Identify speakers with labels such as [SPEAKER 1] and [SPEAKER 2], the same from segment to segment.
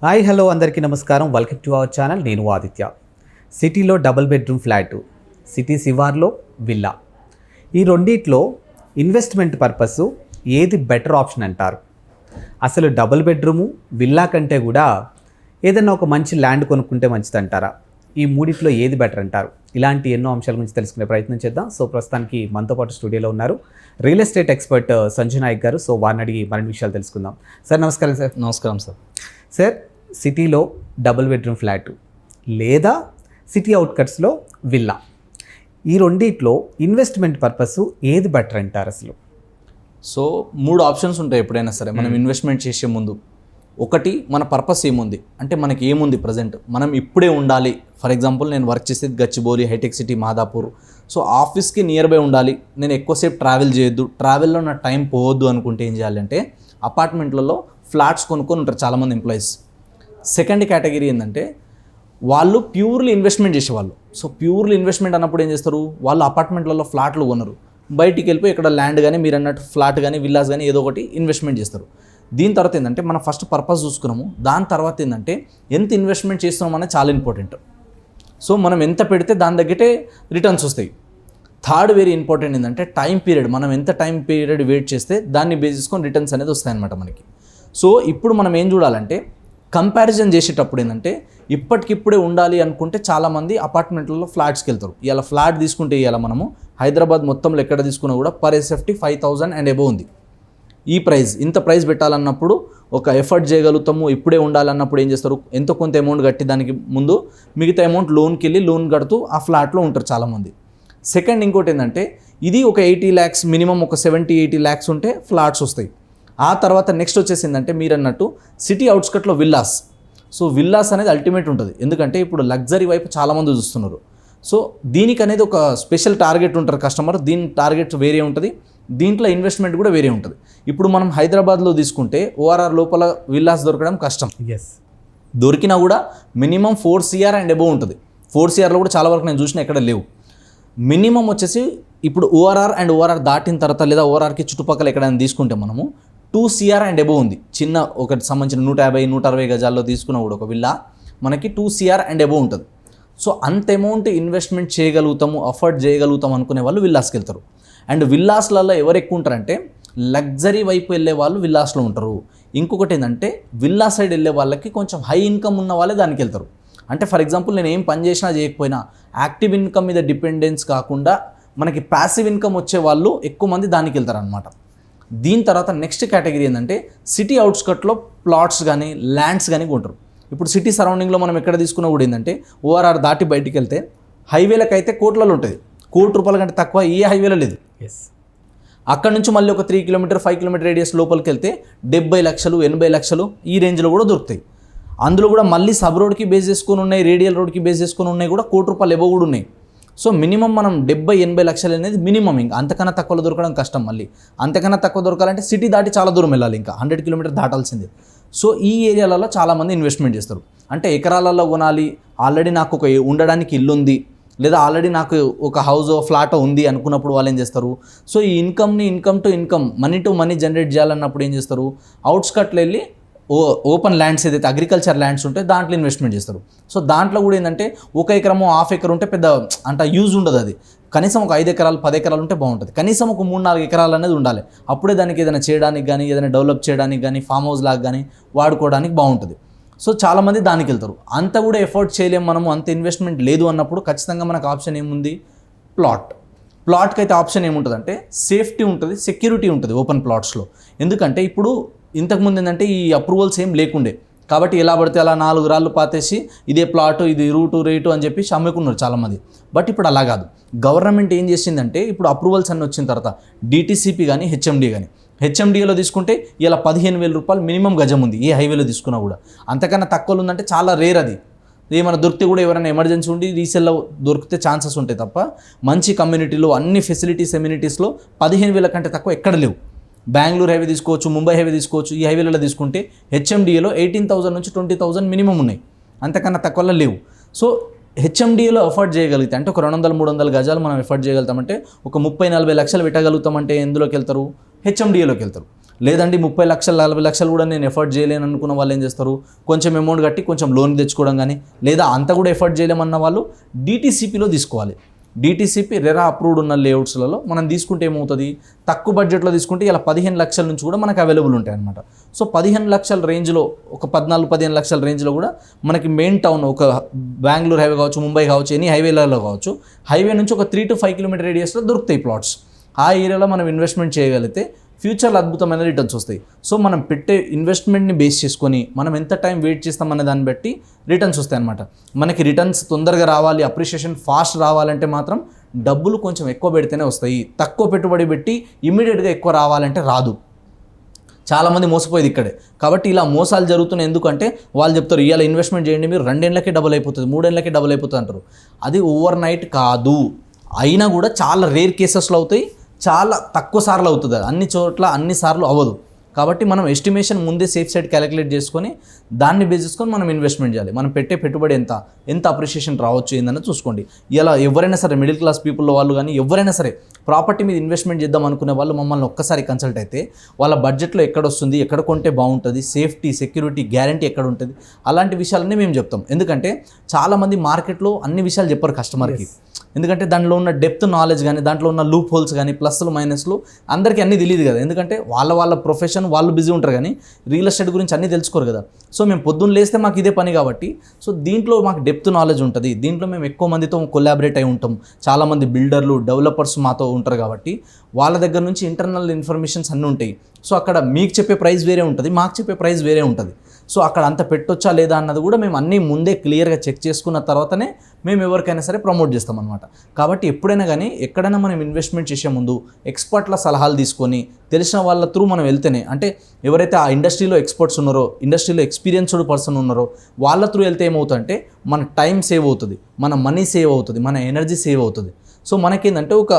[SPEAKER 1] Hi hello అందరికీ నమస్కారం. Welcome to our channel. నేను ఆదిత్య. సిటీలో డబుల్ బెడ్రూమ్ ఫ్లాటు, సిటీ శివార్లో విల్లా, ఈ రెండిట్లో ఇన్వెస్ట్మెంట్ పర్పస్ ఏది బెటర్ ఆప్షన్ అంటారు? అసలు డబుల్ బెడ్రూము విల్లా కంటే కూడా ఏదైనా ఒక మంచి ల్యాండ్ కొనుక్కుంటే మంచిది అంటారా? ఈ మూడిట్లో ఏది బెటర్ అంటారు? ఇలాంటి ఎన్నో అంశాల గురించి తెలుసుకునే ప్రయత్నం చేద్దాం. సో ప్రస్తుతానికి మనతో పాటు స్టూడియోలో ఉన్నారు real estate expert Sanjay Nayak garu. So వారిని అడిగి మరిన్ని విషయాలు తెలుసుకుందాం. సార్ నమస్కారం. సార్
[SPEAKER 2] నమస్కారం సార్.
[SPEAKER 1] సార్, సిటీలో డబుల్ బెడ్రూమ్ ఫ్లాటు లేదా సిటీ అవుట్కట్స్లో విల్లా, ఈ రెండిట్లో ఇన్వెస్ట్మెంట్ పర్పస్ ఏది బెటర్ అంటారు అసలు?
[SPEAKER 2] సో 3 ఆప్షన్స్ ఉంటాయి ఎప్పుడైనా సరే మనం ఇన్వెస్ట్మెంట్ చేసే ముందు. ఒకటి, మన పర్పస్ ఏముంది, అంటే మనకి ఏముంది ప్రజెంట్, మనం ఇప్పుడే ఉండాలి. ఫర్ ఎగ్జాంపుల్ నేను వర్క్ చేసేది గచ్చిబౌలి, హైటెక్ సిటీ, మాదాపూర్. సో ఆఫీస్కి నియర్ బై ఉండాలి, నేను ఎక్కువసేపు ట్రావెల్ చేయొద్దు, ట్రావెల్లో నా టైం పోవద్దు అనుకుంటే ఏం చేయాలంటే అపార్ట్మెంట్లలో ఫ్లాట్స్ కొనుక్కొని ఉంటారు చాలామంది ఎంప్లాయీస్. సెకండ్ కేటగిరీ ఏంటంటే వాళ్ళు ప్యూర్లీ ఇన్వెస్ట్మెంట్ చేసేవాళ్ళు. సో ప్యూర్లీ ఇన్వెస్ట్మెంట్ అన్నప్పుడు ఏం చేస్తారు, వాళ్ళు అపార్ట్మెంట్లలో ఫ్లాట్లు కొనరు, బయటికి వెళ్ళిపోయి ఇక్కడ ల్యాండ్ కానీ మీరు అన్నట్టు ఫ్లాట్ కానీ విల్లాస్ కానీ ఏదో ఒకటి ఇన్వెస్ట్మెంట్ చేస్తారు. దీని తర్వాత ఏంటంటే మనం ఫస్ట్ పర్పస్ చూసుకున్నాము, దాని తర్వాత ఏంటంటే ఎంత ఇన్వెస్ట్మెంట్ చేస్తున్నాం అనేది చాలా ఇంపార్టెంట్. సో మనం ఎంత పెడితే దాని తగ్గట్టే రిటర్న్స్ వస్తాయి. థర్డ్ వెరీ ఇంపార్టెంట్ ఏంటంటే టైం పీరియడ్, మనం ఎంత టైం పీరియడ్ వెయిట్ చేస్తే దాన్ని బేస్ చేసుకొని రిటర్న్స్ అనేది వస్తాయన్నమాట మనకి. సో ఇప్పుడు మనం ఏం చూడాలంటే కంపారిజన్ చేసేటప్పుడు ఏంటంటే ఇప్పటికిప్పుడే ఉండాలి అనుకుంటే చాలామంది అపార్ట్మెంట్లలో ఫ్లాట్స్కి వెళ్తారు. ఇలా ఫ్లాట్ తీసుకుంటే ఇలా మనము హైదరాబాద్ మొత్తంలో ఎక్కడ తీసుకున్నా కూడా పర్ ఎస్ఎఫ్టీ 5,000 అండ్ అబోవ్ ఉంది. ఈ ప్రైస్, ఇంత ప్రైస్ పెట్టాలన్నప్పుడు ఒక ఎఫర్ట్ చేయగలుగుతాము. ఇప్పుడే ఉండాలన్నప్పుడు ఏం చేస్తారు, ఎంతో కొంత అమౌంట్ కట్టి దానికి ముందు మిగతా అమౌంట్ లోన్కి వెళ్ళి లోన్ కడుతూ ఆ ఫ్లాట్లో ఉంటారు చాలామంది. సెకండ్ ఇంకోటి ఏంటంటే ఇది ఒక 80 lakhs మినిమం, ఒక 70-80 lakhs ఉంటే ఫ్లాట్స్ వస్తాయి. ఆ తర్వాత నెక్స్ట్ వచ్చేసిందంటే మీరు అన్నట్టు సిటీ అవుట్స్కట్లో విల్లాస్. సో విల్లాస్ అనేది అల్టిమేట్ ఉంటుంది, ఎందుకంటే ఇప్పుడు లగ్జరీ వైపు చాలామంది చూస్తున్నారు. సో దీనికి అనేది ఒక స్పెషల్ టార్గెట్ ఉంటారు కస్టమర్, దీని టార్గెట్ వేరే ఉంటుంది, దీంట్లో ఇన్వెస్ట్మెంట్ కూడా వేరే ఉంటుంది. ఇప్పుడు మనం హైదరాబాద్లో తీసుకుంటే ఓఆర్ఆర్ లోపల విల్లాస్ దొరకడం కష్టం. దొరికినా కూడా మినిమం 4 CR అండ్ అబోవ్ ఉంటుంది. 4 CRలో కూడా చాలా వరకు నేను చూసినా ఎక్కడ లేవు. మినిమం వచ్చేసి ఇప్పుడు ఓఆర్ఆర్ అండ్ ఓఆర్ఆర్ దాటిన తర్వాత లేదా ఓఆర్ఆర్కి చుట్టుపక్కల ఎక్కడైనా తీసుకుంటే మనము 2 CR అండ్ అబోవ్ ఉంది. చిన్న ఒకటి సంబంధించిన 150-160 గజాల్లో తీసుకున్నా కూడా ఒక విల్లా మనకి 2 CR అండ్ అబోవ్ ఉంటుంది. సో అంత అమౌంట్ ఇన్వెస్ట్మెంట్ చేయగలుగుతాము, అఫోర్డ్ చేయగలుగుతాం అనుకునే వాళ్ళు విల్లాస్కి వెళ్తారు. అండ్ విల్లాస్లలో ఎవరు ఎక్కువ ఉంటారంటే లగ్జరీ వైపు వెళ్ళే వాళ్ళు విల్లాస్లో ఉంటారు. ఇంకొకటి ఏంటంటే విల్లా సైడ్ వెళ్ళే వాళ్ళకి కొంచెం హై ఇన్కమ్ ఉన్న వాళ్ళే దానికి వెళ్తారు. అంటే ఫర్ ఎగ్జాంపుల్ నేను ఏం పని చేసినా చేయకపోయినా యాక్టివ్ ఇన్కమ్ మీద డిపెండెన్స్ కాకుండా మనకి ప్యాసివ్ ఇన్కమ్ వచ్చే వాళ్ళు ఎక్కువ మంది దానికి వెళ్తారు అనమాట. దీని తర్వాత నెక్స్ట్ కేటగిరీ ఏంటంటే సిటీ అవుట్స్కట్లో ప్లాట్స్ కానీ ల్యాండ్స్ కానీ కొంటారు. ఇప్పుడు సిటీ సరౌండింగ్లో మనం ఎక్కడ తీసుకున్నా కూడా ఏంటంటే ఓఆర్ఆర్ దాటి బయటికి వెళ్తే హైవేలకు అయితే కోట్లలో ఉంటుంది, ₹1,00,00,000 కంటే తక్కువ ఏ హైవేలో లేదు. అక్కడ నుంచి మళ్ళీ ఒక 3 కిలోమీటర్ 5 కిలోమీటర్ రేడియస్ లోపలికి వెళ్తే 70 లక్షలు 80 లక్షలు ఈ రేంజ్లో కూడా దొరుకుతాయి. అందులో కూడా మళ్ళీ సబ్ రోడ్కి బేస్ చేసుకొని ఉన్నాయి, రేడియల్ రోడ్కి బేస్ చేసుకొని ఉన్నాయి, కూడా ₹1,00,00,000 ఎబో కూడా ఉన్నాయి. సో మినిమం మనం 70-80 లక్షలు అనేది మినిమం, ఇంకా అంతకన్నా తక్కువలో దొరకడం కష్టం. మళ్ళీ అంతకన్నా తక్కువ దొరకాలంటే సిటీ దాటి చాలా దూరం వెళ్ళాలి, ఇంకా 100 కిలోమీటర్ దాటాల్సిందే. సో ఈ ఏరియాలలో చాలామంది ఇన్వెస్ట్మెంట్ చేస్తారు. అంటే ఎకరాలలో కొనాలి, ఆల్రెడీ నాకు ఒక ఉండడానికి ఇల్లు ఉంది లేదా ఆల్రెడీ నాకు ఒక హౌస్ ఫ్లాట్ ఉంది అనుకున్నప్పుడు వాళ్ళు ఏం చేస్తారు, సో ఈ income to income, money to money generate చేయాలన్నప్పుడు ఏం చేస్తారు, అవుట్స్కట్లో వెళ్ళి ఓపెన్ ల్యాండ్స్ ఏదైతే అగ్రికల్చర్ ల్యాండ్స్ ఉంటే దాంట్లో ఇన్వెస్ట్మెంట్ చేస్తారు. సో దాంట్లో కూడా ఏంటంటే 1 ఎకరము 1/2 ఎకరం ఉంటే పెద్ద అంత యూజ్ ఉండదు. అది కనీసం ఒక 5 ఎకరాలు 10 ఎకరాలు ఉంటే బాగుంటుంది. కనీసం ఒక 3-4 ఎకరాలు అనేది ఉండాలి. అప్పుడే దానికి ఏదైనా చేయడానికి కానీ ఏదైనా డెవలప్ చేయడానికి కానీ ఫామ్ హౌస్ లాగా కానీ వాడుకోవడానికి బాగుంటుంది. సో చాలామంది దానికి వెళ్తారు. అంత కూడా ఎఫోర్డ్ చేయలేము మనము, అంత ఇన్వెస్ట్మెంట్ లేదు అన్నప్పుడు ఖచ్చితంగా మనకు ఆప్షన్ ఏముంది, ప్లాట్కి అయితే ఆప్షన్ ఏముంటుందంటే సేఫ్టీ ఉంటుంది, సెక్యూరిటీ ఉంటుంది ఓపెన్ ప్లాట్స్లో. ఎందుకంటే ఇప్పుడు ఇంతకుముందు ఏంటంటే ఈ అప్రూవల్స్ ఏం లేకుండే, కాబట్టి ఎలా పడితే అలా 4 రాళ్ళు పాతేసి ఇదే ప్లాటు ఇది రూటు రేటు అని చెప్పి అమ్ముకున్నారు చాలామంది. బట్ ఇప్పుడు అలా కాదు. గవర్నమెంట్ ఏం చేసిందంటే ఇప్పుడు అప్రూవల్స్ అన్నీ వచ్చిన తర్వాత DTCP కానీ HMD కానీ, HMDలో తీసుకుంటే ఇలా ₹15,000 మినిమం గజం ఉంది ఏ హైవేలో తీసుకున్నా కూడా. అంతకన్నా తక్కువలో ఉందంటే చాలా రేర్. అది ఏమైనా దొరికితే కూడా ఎవరైనా ఎమర్జెన్సీ ఉండి రీసేల్లో దొరికితే ఛాన్సెస్ ఉంటాయి తప్ప మంచి కమ్యూనిటీలో అన్ని ఫెసిలిటీస్ ఎమ్యూనిటీస్లో 15,000 కంటే తక్కువ ఎక్కడ లేవు. బెంగళూరు హైవే తీసుకోవచ్చు, ముంబై హైవే తీసుకోవచ్చు, ఈ హైవేలలో తీసుకుంటే HMDలో 18,000 నుంచి 20,000 మినిమం ఉన్నాయి, అంతకన్నా తక్కువలో లేవు. సో హెచ్ఎండిఏలో ఎఫర్ట్ చేయగలిగితే అంటే ఒక 200-300 గజాలు మనం ఎఫర్ట్ చేయగలుగుతామంటే ఒక 30-40 లక్షలు పెట్టగలుగుతామంటే ఎందులోకి వెళ్తారు, హెచ్ఎండిఏలోకి వెళ్తారు. లేదండి 30 లక్షలు 40 లక్షలు కూడా నేను ఎఫర్ట్ చేయలేను అనుకున్న వాళ్ళు ఏం చేస్తారు, కొంచెం అమౌంట్ కట్టి కొంచెం లోన్ తెచ్చుకోవడం కానీ, లేదా అంత కూడా ఎఫర్ట్ చేయలేమన్న వాళ్ళు DTCPలో తీసుకోవాలి. DTCP రెరా అప్రూవ్డ్ ఉన్న లేఅవుట్స్లలో మనం తీసుకుంటే ఏమవుతుంది, తక్కువ బడ్జెట్లో తీసుకుంటే ఇలా 15 లక్షల నుంచి కూడా మనకు అవైలబుల్ ఉంటాయి అన్నమాట. సో 15 లక్షల రేంజ్లో, ఒక 14-15 లక్షల రేంజ్లో కూడా మనకి మెయిన్ టౌన్, ఒక బెంగళూరు హైవే కావచ్చు, ముంబై కావచ్చు, ఎనీ హైవేలలో కావచ్చు, హైవే నుంచి ఒక 3 to 5 కిలోమీటర్ రేడియస్లో దొరుకుతాయి ప్లాట్స్. ఆ ఏరియాలో మనం ఇన్వెస్ట్మెంట్ చేయగలిగితే ఫ్యూచర్లో అద్భుతమైన రిటర్న్స్ వస్తాయి. సో మనం పెట్టే ఇన్వెస్ట్మెంట్ని బేస్ చేసుకొని మనం ఎంత టైం వెయిట్ చేస్తామనే దాన్ని బట్టి రిటర్న్స్ వస్తాయి అన్నమాట. మనకి రిటర్న్స్ తొందరగా రావాలి, అప్రిషియేషన్ ఫాస్ట్ రావాలంటే మాత్రం డబ్బులు కొంచెం ఎక్కువ పెడితేనే వస్తాయి. తక్కువ పెట్టుబడి పెట్టి ఇమ్మీడియట్గా ఎక్కువ రావాలంటే రాదు. చాలామంది మోసపోయేది ఇక్కడే. కాబట్టి ఇలా మోసాలు జరుగుతున్నాయి. ఎందుకంటే వాళ్ళు చెప్తారు ఇవాళ ఇన్వెస్ట్మెంట్ చేయండి, మీరు 2 ఏళ్ళకే డబుల్ అయిపోతుంది, 3 ఏళ్ళకే డబుల్ అయిపోతుంది అంటారు. అది ఓవర్ నైట్ కాదు. అయినా కూడా చాలా రేర్ కేసెస్లో అవుతాయి, చాలా తక్కువ సార్లు అవుతుంది. అన్ని చోట్ల అన్ని సార్లు అవ్వదు. కాబట్టి మనం ఎస్టిమేషన్ ముందే సేఫ్ సైడ్ క్యాలిక్యులేట్ చేసుకొని దాన్ని బేస్ చేసుకొని మనం ఇన్వెస్ట్మెంట్ చేయాలి. మనం పెట్టే పెట్టుబడి ఎంత అప్రిషియేషన్ రావచ్చు ఏందని చూసుకోండి. ఇలా ఎవరైనా సరే మిడిల్ క్లాస్ పీపుల్ వాళ్ళు కానీ ఎవరైనా సరే ప్రాపర్టీ మీద ఇన్వెస్ట్మెంట్ చేద్దాం అనుకునే వాళ్ళు మమ్మల్ని ఒక్కసారి కన్సల్ట్ అయితే వాళ్ళ బడ్జెట్లో ఎక్కడ వస్తుంది, ఎక్కడ కొంటే బాగుంటుంది, సేఫ్టీ సెక్యూరిటీ గ్యారంటీ ఎక్కడ ఉంటుంది, అలాంటి విషయాలన్నీ మేము చెప్తాం. ఎందుకంటే చాలామంది మార్కెట్లో అన్ని విషయాలు చెప్పరు కస్టమర్కి. ఎందుకంటే దాంట్లో ఉన్న డెప్త్ నాలెడ్జ్ కానీ, దాంట్లో ఉన్న లూప్ హోల్స్ కానీ, ప్లస్లు మైనస్లు అందరికీ అన్నీ తెలియదు కదా. ఎందుకంటే వాళ్ళ ప్రొఫెషన్ వాళ్ళు బిజీ ఉంటారు కానీ రియల్ ఎస్టేట్ గురించి అన్నీ తెలుసుకోరు కదా. సో మేము పొద్దున్న లేస్తే మాకు ఇదే పని కాబట్టి సో దీంట్లో మాకు డెప్త్ నాలెడ్జ్ ఉంటుంది. దీంట్లో మేము ఎక్కువ మందితో కొలాబరేట్ అయి ఉంటాం. చాలామంది బిల్డర్లు, డెవలపర్స్ మాతో ఉంటారు కాబట్టి వాళ్ళ దగ్గర నుంచి ఇంటర్నల్ ఇన్ఫర్మేషన్స్ అన్నీ ఉంటాయి. సో అక్కడ మీకు చెప్పే ప్రైస్ వేరే ఉంటుంది, మాకు చెప్పే ప్రైస్ వేరే ఉంటుంది. సో అక్కడ అంత పెట్టొచ్చా లేదా అన్నది కూడా మేము అన్నీ ముందే క్లియర్గా చెక్ చేసుకున్న తర్వాతనే మేము ఎవరికైనా సరే ప్రమోట్ చేస్తాం అనమాట. కాబట్టి ఎప్పుడైనా కానీ ఎక్కడైనా మనం ఇన్వెస్ట్మెంట్ చేసే ముందు ఎక్స్పర్ట్ల సలహాలు తీసుకొని తెలిసిన వాళ్ళ త్రూ మనం వెళ్తేనే, అంటే ఎవరైతే ఆ ఇండస్ట్రీలో ఎక్స్పర్ట్స్ ఉన్నారో, ఇండస్ట్రీలో ఎక్స్పీరియన్స్డ్ పర్సన్ ఉన్నారో వాళ్ళ త్రూ వెళ్తే ఏమవుతుందంటే మన టైం సేవ్ అవుతుంది, మన మనీ సేవ్ అవుతుంది, మన ఎనర్జీ సేవ్ అవుతుంది. సో మనకేంటంటే ఒక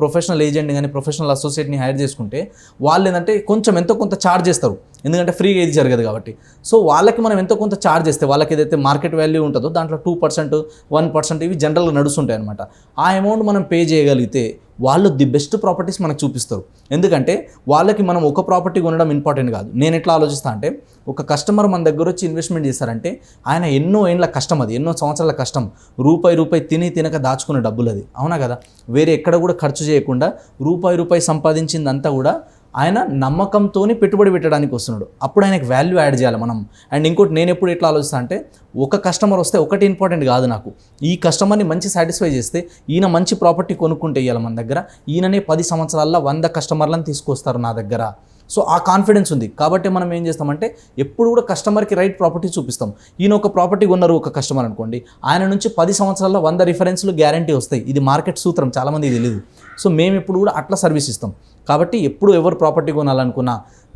[SPEAKER 2] ప్రొఫెషనల్ ఏజెంట్ కానీ ప్రొఫెషనల్ అసోసియేట్ని హైర్ చేసుకుంటే వాళ్ళు ఏంటంటే కొంచెం ఎంతో కొంత ఛార్జ్ చేస్తారు. ఎందుకంటే ఫ్రీగా ఇది జరగదు కాబట్టి. సో వాళ్ళకి మనం ఎంతో కొంత ఛార్జ్ చేస్తే వాళ్ళకి ఏదైతే మార్కెట్ వాల్యూ ఉంటుందో దాంట్లో 2%, 1% ఇవి జనరల్గా నడుస్తుంటాయి అనమాట. ఆ అమౌంట్ మనం పే చేయగలిగితే వాళ్ళు ది బెస్ట్ ప్రాపర్టీస్ మనకు చూపిస్తారు. ఎందుకంటే వాళ్ళకి మనం ఒక ప్రాపర్టీ కొనడం ఇంపార్టెంట్ కాదు. నేను ఎట్లా ఆలోచిస్తా అంటే, ఒక కస్టమర్ మన దగ్గర వచ్చి ఇన్వెస్ట్మెంట్ చేస్తారంటే ఆయన ఎన్నో ఏళ్ళ కష్టం, అది ఎన్నో సంవత్సరాల కష్టం, రూపాయి తినక దాచుకున్న డబ్బులు అది, అవునా కదా. వేరే ఎక్కడ కూడా ఖర్చు చేయకుండా రూపాయి సంపాదించిందంతా కూడా ఆయన నమ్మకంతోనే పెట్టుబడి పెట్టడానికి వస్తున్నాడు. అప్పుడు ఆయనకు వాల్యూ యాడ్ చేయాలి మనం. అండ్ ఇంకోటి నేను ఎప్పుడు ఎట్లా ఆలోచిస్తాను అంటే, ఒక కస్టమర్ వస్తే ఒకటి ఇంపార్టెంట్ కాదు నాకు, ఈ కస్టమర్ని మంచి సాటిస్ఫై చేస్తే ఈయన మంచి ప్రాపర్టీ కొనుక్కుంటే ఇవ్వాలి మన దగ్గర, ఈయననే 10 సంవత్సరాల్లో 100 కస్టమర్లను తీసుకొస్తారు నా దగ్గర. సో ఆ కాన్ఫిడెన్స్ ఉంది కాబట్టి మనం ఏం చేస్తామంటే ఎప్పుడు కూడా కస్టమర్కి రైట్ ప్రాపర్టీ చూపిస్తాం. ఈయన ఒక ప్రాపర్టీ కొన్నారు ఒక కస్టమర్ అనుకోండి, ఆయన నుంచి 10 సంవత్సరాల్లో 100 రిఫరెన్స్లు గ్యారంటీ వస్తాయి. ఇది మార్కెట్ సూత్రం, చాలామంది తెలియదు. సో మేము ఎప్పుడు కూడా అట్లా సర్వీస్ ఇస్తాం. కాబట్టి ఎప్పుడు ఎవరు ప్రాపర్టీ కొనాలనుకున్నా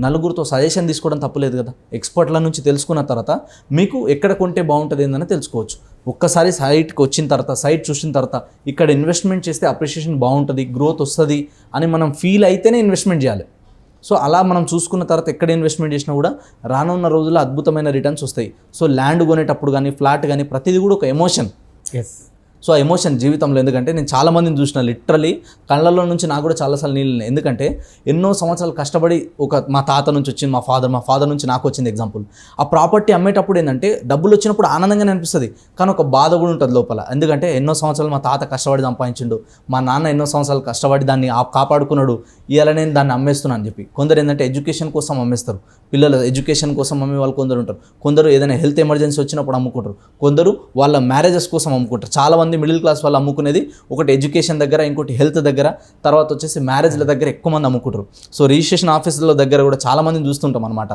[SPEAKER 2] నలుగురితో సజెషన్ తీసుకోవడం తప్పులేదు కదా. ఎక్స్పర్ట్ల నుంచి తెలుసుకున్న తర్వాత మీకు ఎక్కడ కొంటే బాగుంటుంది ఏందని తెలుసుకోవచ్చు. ఒక్కసారి సైట్కి వచ్చిన తర్వాత, సైట్ చూసిన తర్వాత ఇక్కడ ఇన్వెస్ట్మెంట్ చేస్తే అప్రిషియేషన్ బాగుంటుంది, గ్రోత్ వస్తుంది అని మనం ఫీల్ అయితేనే ఇన్వెస్ట్మెంట్ చేయాలి. సో అలా మనం చూసుకున్న తర్వాత ఎక్కడ ఇన్వెస్ట్మెంట్ చేసినా కూడా రానున్న రోజుల్లో అద్భుతమైన రిటర్న్స్ వస్తాయి. సో ల్యాండ్ కొనేటప్పుడు కానీ, ఫ్లాట్ కానీ, ప్రతిదీ కూడా ఒక ఎమోషన్. సో ఆ ఎమోషన్ జీవితంలో, ఎందుకంటే నేను చాలామందిని చూసిన, లిటరలీ కళ్ళల్లో నుంచి నాకు కూడా చాలాసార్లు నీళ్ళు. ఎందుకంటే ఎన్నో సంవత్సరాలు కష్టపడి మా తాత నుంచి వచ్చింది, మా ఫాదర్ నుంచి నాకు వచ్చింది ఎగ్జాంపుల్. ఆ ప్రాపర్టీ అమ్మేటప్పుడు ఏంటంటే డబ్బులు వచ్చినప్పుడు ఆనందంగానే అనిపిస్తుంది, కానీ ఒక బాధ కూడా ఉంటుంది లోపల. ఎందుకంటే ఎన్నో సంవత్సరాలు మా తాత కష్టపడి సంపాదించిండు, మా నాన్న ఎన్నో సంవత్సరాలు కష్టపడి దాన్ని కాపాడుకున్నాడు, ఇవాళ నేను దాన్ని అమ్మేస్తున్నాను అని చెప్పి. కొందరు ఏంటంటే ఎడ్యుకేషన్ కోసం అమ్మేస్తారు, పిల్లల ఎడ్యుకేషన్ కోసం అమ్మే వాళ్ళు కొందరు ఉంటారు. కొందరు ఏదైనా హెల్త్ ఎమర్జెన్సీ వచ్చినప్పుడు అమ్ముకుంటారు, కొందరు వాళ్ళ మ్యారేజెస్ కోసం అమ్ముకుంటారు. చాలామంది మిడిల్ క్లాస్ వాళ్ళు అమ్ముకునేది ఒకటి ఎడ్యుకేషన్ దగ్గర, ఇంకోటి హెల్త్ దగ్గర, తర్వాత వచ్చేసి మ్యారేజ్ల దగ్గర ఎక్కువ మంది అమ్ముకుంటారు. సో రిజిస్ట్రేషన్ ఆఫీసుల దగ్గర కూడా చాలా మందిని చూస్తుంటాం అనమాట.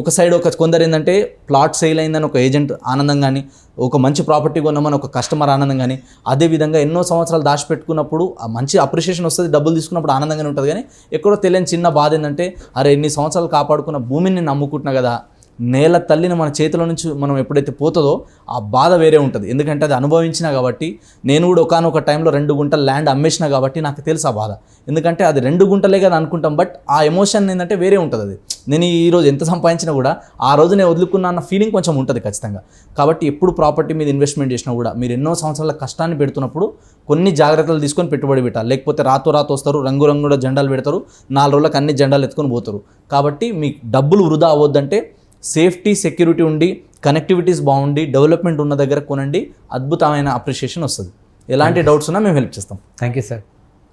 [SPEAKER 2] ఒక సైడ్ కొందరు ఏంటంటే ప్లాట్ సేల్ అయిందని ఒక ఏజెంట్ ఆనందం కానీ, ఒక మంచి ప్రాపర్టీ కొన్నామని ఒక కస్టమర్ ఆనందం కానీ, అదేవిధంగా ఎన్నో సంవత్సరాలు దాచిపెట్టుకున్నప్పుడు మంచి అప్రిషియేషన్ వస్తుంది, డబ్బులు తీసుకున్నప్పుడు ఆనందంగానే ఉంటుంది. కానీ ఎక్కడో తెలియని చిన్న బాధ ఏంటంటే, అరే ఎన్ని సంవత్సరాలు కాపాడుకున్న భూమిని నేను అమ్ముకుంటున్నా కదా, నేల తల్లిని మన చేతిలో నుంచి మనం ఎప్పుడైతే పోతుందో ఆ బాధ వేరే ఉంటుంది. ఎందుకంటే అది అనుభవించినా కాబట్టి, నేను కూడా ఒకానొక టైంలో 2 గుంటలు ల్యాండ్ అమ్మేసిన కాబట్టి నాకు తెలుసు ఆ బాధ. ఎందుకంటే అది 2 గుంటలే కదా అనుకుంటాం, బట్ ఆ ఎమోషన్ ఏంటంటే వేరే ఉంటుంది. అది నేను ఈరోజు ఎంత సంపాదించినా కూడా ఆ రోజు నేను వదులుకున్నా అన్న ఫీలింగ్ కొంచెం ఉంటుంది ఖచ్చితంగా. కాబట్టి ఎప్పుడు ప్రాపర్టీ మీద ఇన్వెస్ట్మెంట్ చేసినా కూడా మీరు ఎన్నో సంవత్సరాల కష్టాన్ని పెడుతున్నప్పుడు కొన్ని జాగ్రత్తలు తీసుకొని పెట్టుబడి పెట్టాలి. లేకపోతే రాతోరాత్ వస్తారు, రంగురంగుల జెండాలు పెడతారు, 4 రోజులకు అన్ని జెండాలు ఎత్తుకొని పోతారు. కాబట్టి మీ డబ్బులు వృధా అవ్వద్దంటే సేఫ్టీ, సెక్యూరిటీ ఉండి, కనెక్టివిటీస్ బాగుండి, డెవలప్మెంట్ ఉన్న దగ్గర కొనండి. అద్భుతమైన అప్రిషియేషన్ వస్తుంది. ఎలాంటి డౌట్స్ ఉన్నా మేము హెల్ప్ చేస్తాం.
[SPEAKER 1] Thank you sir.